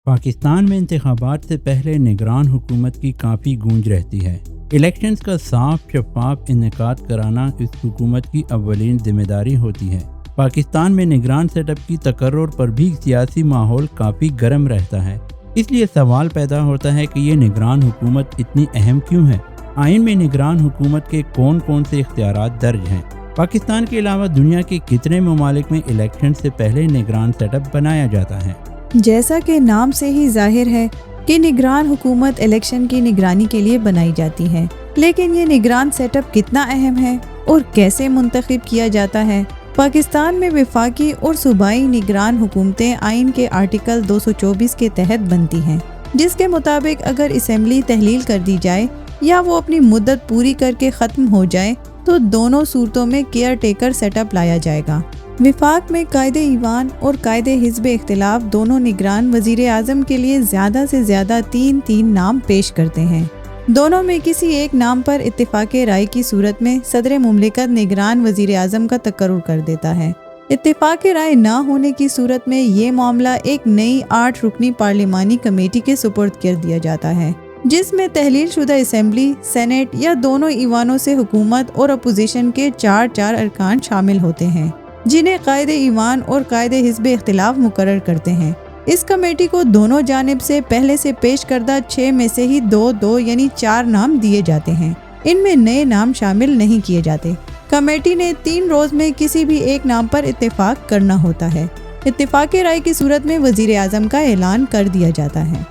پاکستان میں انتخابات سے پہلے نگران حکومت کی کافی گونج رہتی ہے۔ الیکشنز کا صاف شفاف انعقاد کرانا اس حکومت کی اولین ذمہ داری ہوتی ہے۔ پاکستان میں نگران سیٹ اپ کی تقرر پر بھی سیاسی ماحول کافی گرم رہتا ہے۔ اس لیے سوال پیدا ہوتا ہے کہ یہ نگران حکومت اتنی اہم کیوں ہے؟ آئین میں نگران حکومت کے کون کون سے اختیارات درج ہیں؟ پاکستان کے علاوہ دنیا کے کتنے ممالک میں الیکشن سے پہلے نگران سیٹ اپ بنایا جاتا ہے؟ جیسا کہ نام سے ہی ظاہر ہے کہ نگران حکومت الیکشن کی نگرانی کے لیے بنائی جاتی ہے، لیکن یہ نگران سیٹ اپ کتنا اہم ہے اور کیسے منتخب کیا جاتا ہے؟ پاکستان میں وفاقی اور صوبائی نگران حکومتیں آئین کے آرٹیکل 224 کے تحت بنتی ہیں، جس کے مطابق اگر اسمبلی تحلیل کر دی جائے یا وہ اپنی مدت پوری کر کے ختم ہو جائے تو دونوں صورتوں میں کیئر ٹیکر سیٹ اپ لایا جائے گا۔ وفاق میں قائد ایوان اور قائد حزب اختلاف دونوں نگران وزیر اعظم کے لیے زیادہ سے زیادہ تین نام پیش کرتے ہیں۔ دونوں میں کسی ایک نام پر اتفاق رائے کی صورت میں صدر مملکت نگران وزیر اعظم کا تقرر کر دیتا ہے۔ اتفاق رائے نہ ہونے کی صورت میں یہ معاملہ ایک نئی 8 رکنی پارلیمانی کمیٹی کے سپرد کر دیا جاتا ہے، جس میں تحلیل شدہ اسمبلی، سینٹ یا دونوں ایوانوں سے حکومت اور اپوزیشن کے 4 ارکان شامل ہوتے ہیں، جنہیں قائد ایوان اور قائد حزب اختلاف مقرر کرتے ہیں۔ اس کمیٹی کو دونوں جانب سے پہلے سے پیش کردہ 6 میں سے ہی 2 یعنی 4 نام دیے جاتے ہیں۔ ان میں نئے نام شامل نہیں کیے جاتے۔ کمیٹی نے 3 روز میں کسی بھی ایک نام پر اتفاق کرنا ہوتا ہے۔ اتفاق رائے کی صورت میں وزیر اعظم کا اعلان کر دیا جاتا ہے۔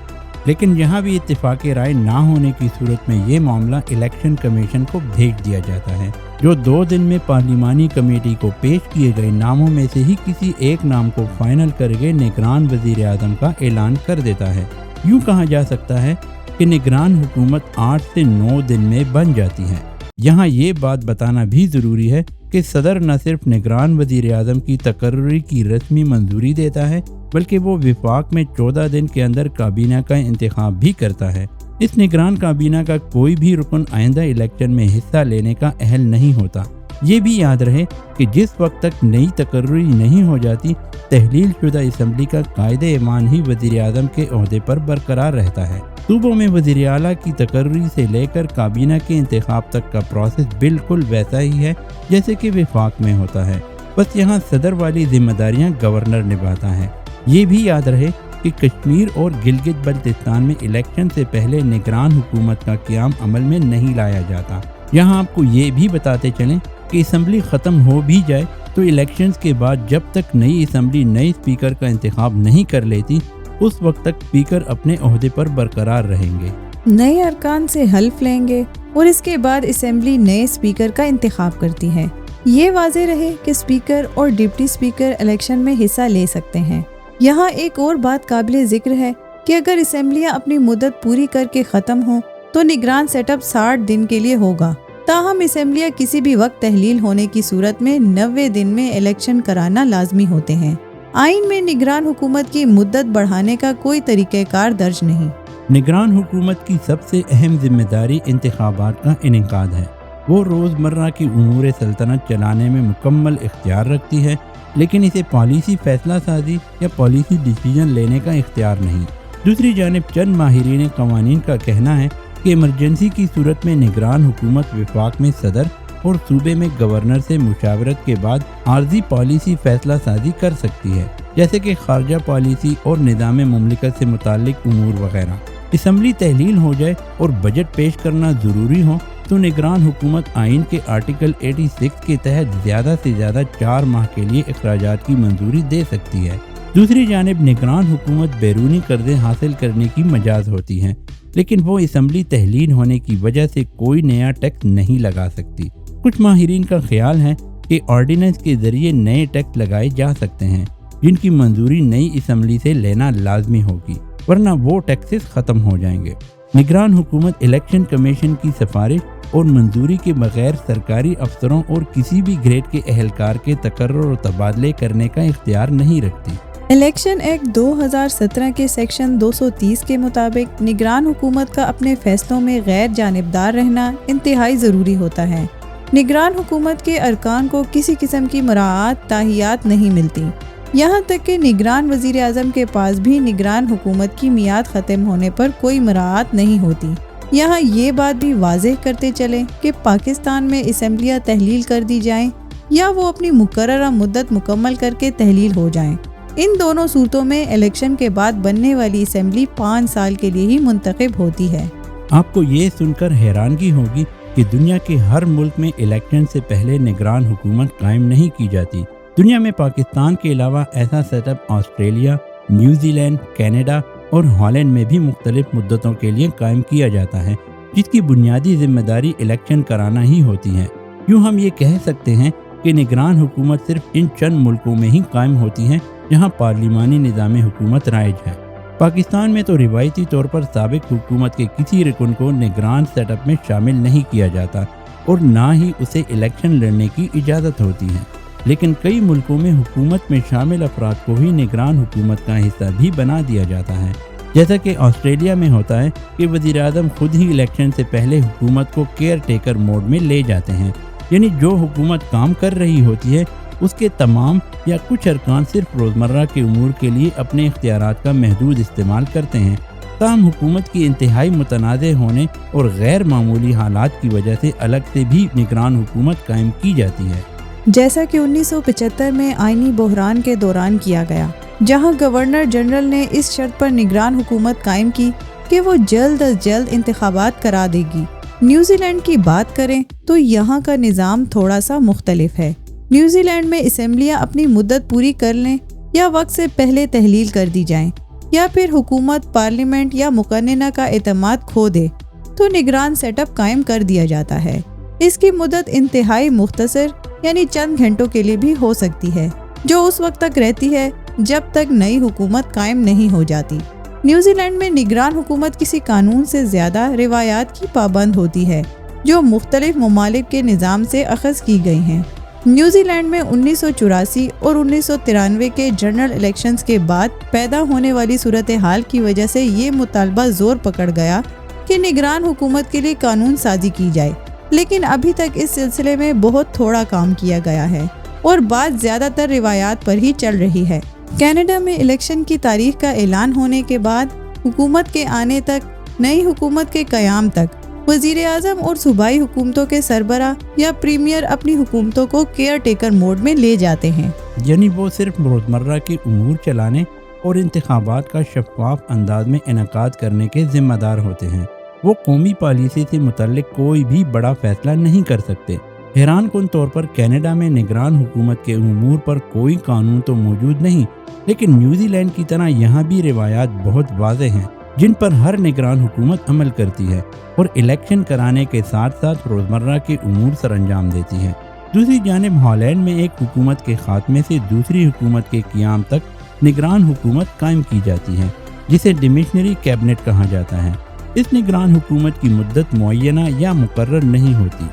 لیکن یہاں بھی اتفاق رائے نہ ہونے کی صورت میں یہ معاملہ الیکشن کمیشن کو بھیج دیا جاتا ہے، جو 2 دن میں پارلیمانی کمیٹی کو پیش کیے گئے ناموں میں سے ہی کسی ایک نام کو فائنل کر کے نگران وزیر اعظم کا اعلان کر دیتا ہے۔ یوں کہا جا سکتا ہے کہ نگران حکومت 8 سے 9 دن میں بن جاتی ہے۔ یہاں یہ بات بتانا بھی ضروری ہے کہ صدر نہ صرف نگران وزیر اعظم کی تقرری کی رسمی منظوری دیتا ہے، بلکہ وہ وفاق میں 14 دن کے اندر کابینہ کا انتخاب بھی کرتا ہے۔ اس نگران کابینہ کا کوئی بھی رکن آئندہ الیکشن میں حصہ لینے کا اہل نہیں ہوتا۔ یہ بھی یاد رہے کہ جس وقت تک نئی تقرری نہیں ہو جاتی، تحلیل شدہ اسمبلی کا قائد ایوان ہی وزیر اعظم کے عہدے پر برقرار رہتا ہے۔ صوبوں میں وزیر اعلیٰ کی تقرری سے لے کر کابینہ کے انتخاب تک کا پروسیس بالکل ویسا ہی ہے جیسے کہ وفاق میں ہوتا ہے، بس یہاں صدر والی ذمہ داریاں گورنر نبھاتا ہے۔ یہ بھی یاد رہے کہ کشمیر اور گلگت بلتستان میں الیکشن سے پہلے نگران حکومت کا قیام عمل میں نہیں لایا جاتا۔ یہاں آپ کو یہ بھی بتاتے چلیں کہ اسمبلی ختم ہو بھی جائے تو الیکشنز کے بعد جب تک نئی اسمبلی نئے اسپیکر کا انتخاب نہیں کر لیتی، اس وقت تک اسپیکر اپنے عہدے پر برقرار رہیں گے، نئے ارکان سے حلف لیں گے اور اس کے بعد اسمبلی نئے اسپیکر کا انتخاب کرتی ہے۔ یہ واضح رہے کہ اسپیکر اور ڈپٹی اسپیکر الیکشن میں حصہ لے سکتے ہیں۔ یہاں ایک اور بات قابل ذکر ہے کہ اگر اسمبلیاں اپنی مدت پوری کر کے ختم ہوں تو نگران سیٹ اپ 60 دن کے لیے ہوگا، تاہم اسمبلیاں کسی بھی وقت تحلیل ہونے کی صورت میں 90 دن میں الیکشن کرانا لازمی ہوتے ہیں۔ آئین میں نگران حکومت کی مدت بڑھانے کا کوئی طریقہ کار درج نہیں۔ نگران حکومت کی سب سے اہم ذمہ داری انتخابات کا انعقاد ہے۔ وہ روزمرہ کی امور سلطنت چلانے میں مکمل اختیار رکھتی ہے، لیکن اسے پالیسی فیصلہ سازی یا پالیسی ڈیسیجن لینے کا اختیار نہیں۔ دوسری جانب چند ماہرین قوانین کا کہنا ہے کہ ایمرجنسی کی صورت میں نگران حکومت وفاق میں صدر اور صوبے میں گورنر سے مشاورت کے بعد عارضی پالیسی فیصلہ سازی کر سکتی ہے، جیسے کہ خارجہ پالیسی اور نظام مملکت سے متعلق امور وغیرہ۔ اسمبلی تحلیل ہو جائے اور بجٹ پیش کرنا ضروری ہو تو نگران حکومت آئین کے آرٹیکل 86 کے تحت زیادہ سے زیادہ 4 ماہ کے لیے اخراجات کی منظوری دے سکتی ہے۔ دوسری جانب نگران حکومت بیرونی قرضے حاصل کرنے کی مجاز ہوتی ہے، لیکن وہ اسمبلی تحلیل ہونے کی وجہ سے کوئی نیا ٹیکس نہیں لگا سکتی۔ کچھ ماہرین کا خیال ہے کہ آرڈیننس کے ذریعے نئے ٹیکس لگائے جا سکتے ہیں، جن کی منظوری نئی اسمبلی سے لینا لازمی ہوگی، ورنہ وہ ٹیکسز ختم ہو جائیں گے۔ نگران حکومت الیکشن کمیشن کی سفارش اور منظوری کے بغیر سرکاری افسروں اور کسی بھی گریڈ کے اہلکار کے تقرر و تبادلے کرنے کا اختیار نہیں رکھتی۔ الیکشن ایکٹ 2017 کے سیکشن 230 کے مطابق نگران حکومت کا اپنے فیصلوں میں غیر جانبدار رہنا انتہائی ضروری ہوتا ہے۔ نگران حکومت کے ارکان کو کسی قسم کی مراعات تاہیات نہیں ملتی۔ یہاں تک کہ نگران وزیر اعظم کے پاس بھی نگران حکومت کی میعاد ختم ہونے پر کوئی مراعات نہیں ہوتی۔ یہاں یہ بات بھی واضح کرتے چلیں کہ پاکستان میں اسمبلیاں تحلیل کر دی جائیں یا وہ اپنی مقررہ مدت مکمل کر کے تحلیل ہو جائیں، ان دونوں صورتوں میں الیکشن کے بعد بننے والی اسمبلی 5 سال کے لیے ہی منتخب ہوتی ہے۔ آپ کو یہ سن کر حیرانگی ہوگی کہ دنیا کے ہر ملک میں الیکشن سے پہلے نگران حکومت قائم نہیں کی جاتی۔ دنیا میں پاکستان کے علاوہ ایسا set up Australia, New Zealand, Canada اور ہالینڈ میں بھی مختلف مدتوں کے لیے قائم کیا جاتا ہے، جس کی بنیادی ذمہ داری الیکشن کرانا ہی ہوتی ہے۔ یوں ہم یہ کہہ سکتے ہیں کہ نگران حکومت صرف ان چند ملکوں میں ہی قائم ہوتی ہے جہاں پارلیمانی نظام حکومت رائج ہے۔ پاکستان میں تو روایتی طور پر سابق حکومت کے کسی رکن کو نگران سیٹ اپ میں شامل نہیں کیا جاتا اور نہ ہی اسے الیکشن لڑنے کی اجازت ہوتی ہے، لیکن کئی ملکوں میں حکومت میں شامل افراد کو ہی نگران حکومت کا حصہ بھی بنا دیا جاتا ہے، جیسا کہ آسٹریلیا میں ہوتا ہے کہ وزیر اعظم خود ہی الیکشن سے پہلے حکومت کو کیئر ٹیکر موڈ میں لے جاتے ہیں، یعنی جو حکومت کام کر رہی ہوتی ہے اس کے تمام یا کچھ ارکان صرف روزمرہ کے امور کے لیے اپنے اختیارات کا محدود استعمال کرتے ہیں، تاہم حکومت کی انتہائی متنازع ہونے اور غیر معمولی حالات کی وجہ سے الگ سے بھی نگران حکومت قائم کی جاتی ہے، جیسا کہ 1975 میں آئینی بحران کے دوران کیا گیا، جہاں گورنر جنرل نے اس شرط پر نگران حکومت قائم کی کہ وہ جلد از جلد انتخابات کرا دے گی۔ نیوزی لینڈ کی بات کریں تو یہاں کا نظام تھوڑا سا مختلف ہے۔ نیوزی لینڈ میں اسمبلیاں اپنی مدت پوری کر لیں یا وقت سے پہلے تحلیل کر دی جائیں یا پھر حکومت پارلیمنٹ یا مقننہ کا اعتماد کھو دے تو نگران سیٹ اپ قائم کر دیا جاتا ہے۔ اس کی مدت انتہائی مختصر یعنی چند گھنٹوں کے لیے بھی ہو سکتی ہے، جو اس وقت تک رہتی ہے جب تک نئی حکومت قائم نہیں ہو جاتی۔ نیوزی لینڈ میں نگران حکومت کسی قانون سے زیادہ روایات کی پابند ہوتی ہے جو مختلف ممالک کے نظام سے اخذ کی گئی ہیں۔ نیوزی لینڈ میں 1984 اور 1993 کے جنرل الیکشنز کے بعد پیدا ہونے والی صورتحال کی وجہ سے یہ مطالبہ زور پکڑ گیا کہ نگران حکومت کے لیے قانون سازی کی جائے، لیکن ابھی تک اس سلسلے میں بہت تھوڑا کام کیا گیا ہے اور بات زیادہ تر روایات پر ہی چل رہی ہے۔ کینیڈا میں الیکشن کی تاریخ کا اعلان ہونے کے بعد حکومت کے آنے تک، نئی حکومت کے قیام تک، وزیر اعظم اور صوبائی حکومتوں کے سربراہ یا پریمیئر اپنی حکومتوں کو کیئر ٹیکر موڈ میں لے جاتے ہیں، یعنی وہ صرف روزمرہ کے امور چلانے اور انتخابات کا شفاف انداز میں انعقاد کرنے کے ذمہ دار ہوتے ہیں۔ وہ قومی پالیسی سے متعلق کوئی بھی بڑا فیصلہ نہیں کر سکتے۔ حیران کن طور پر کینیڈا میں نگران حکومت کے امور پر کوئی قانون تو موجود نہیں، لیکن نیوزی لینڈ کی طرح یہاں بھی روایات بہت واضح ہیں جن پر ہر نگران حکومت عمل کرتی ہے اور الیکشن کرانے کے ساتھ ساتھ روزمرہ کے امور سر انجام دیتی ہے۔ دوسری جانب ہالینڈ میں ایک حکومت کے خاتمے سے دوسری حکومت کے قیام تک نگران حکومت قائم کی جاتی ہے، جسے ڈیمیشنری کیبنٹ کہا جاتا ہے۔ اس نگران حکومت کی مدت معینہ یا مقرر نہیں ہوتی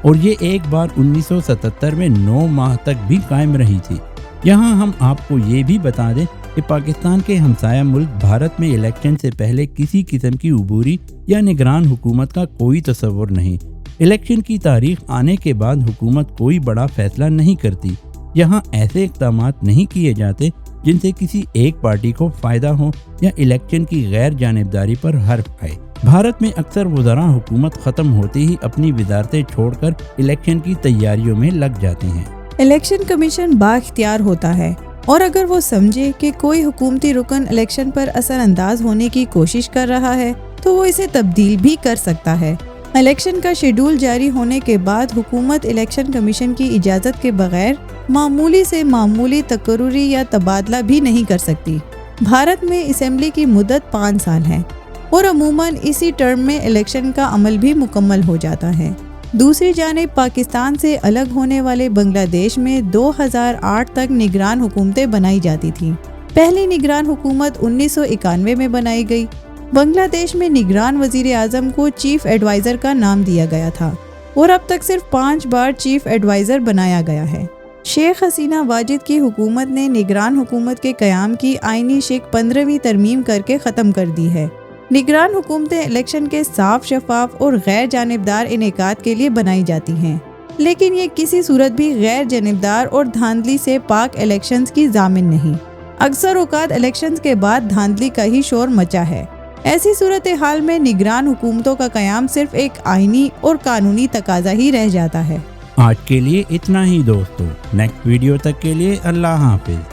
اور یہ ایک بار 1977 میں 9 ماہ تک بھی قائم رہی تھی۔ یہاں ہم آپ کو یہ بھی بتا دیں کہ پاکستان کے ہمسایہ ملک بھارت میں الیکشن سے پہلے کسی قسم کی عبوری یا نگران حکومت کا کوئی تصور نہیں۔ الیکشن کی تاریخ آنے کے بعد حکومت کوئی بڑا فیصلہ نہیں کرتی۔ یہاں ایسے اقدامات نہیں کیے جاتے جن سے کسی ایک پارٹی کو فائدہ ہو یا الیکشن کی غیر جانبداری پر حرف آئے۔ بھارت میں اکثر وزراء حکومت ختم ہوتے ہی اپنی وزارتیں چھوڑ کر الیکشن کی تیاریوں میں لگ جاتے ہیں۔ الیکشن کمیشن بااختیار ہوتا ہے اور اگر وہ سمجھے کہ کوئی حکومتی رکن الیکشن پر اثر انداز ہونے کی کوشش کر رہا ہے تو وہ اسے تبدیل بھی کر سکتا ہے۔ الیکشن کا شیڈول جاری ہونے کے بعد حکومت الیکشن کمیشن کی اجازت کے بغیر معمولی سے معمولی تقرری یا تبادلہ بھی نہیں کر سکتی۔ بھارت میں اسمبلی کی مدت 5 سال ہے اور عموماً اسی ٹرم میں الیکشن کا عمل بھی مکمل ہو جاتا ہے۔ دوسری جانب پاکستان سے الگ ہونے والے بنگلہ دیش میں 2008 تک نگران حکومتیں بنائی جاتی تھیں۔ پہلی نگران حکومت 1991 میں بنائی گئی۔ بنگلہ دیش میں نگران وزیر اعظم کو چیف ایڈوائزر کا نام دیا گیا تھا اور اب تک صرف 5 بار چیف ایڈوائزر بنایا گیا ہے۔ شیخ حسینہ واجد کی حکومت نے نگران حکومت کے قیام کی آئینی شق 15ویں ترمیم کر کے ختم کر دی ہے۔ نگران حکومتیں الیکشن کے صاف، شفاف اور غیر جانبدار انعقاد کے لیے بنائی جاتی ہیں۔ لیکن یہ کسی صورت بھی غیر جانبدار اور دھاندلی سے پاک الیکشنز کی ضامن نہیں۔ اکثر اوقات الیکشنز کے بعد دھاندلی کا ہی شور مچا ہے۔ ایسی صورتحال میں نگران حکومتوں کا قیام صرف ایک آئینی اور قانونی تقاضا ہی رہ جاتا ہے۔ آج کے لیے اتنا ہی دوستو، نیکسٹ ویڈیو تک کے لیے اللہ حافظ۔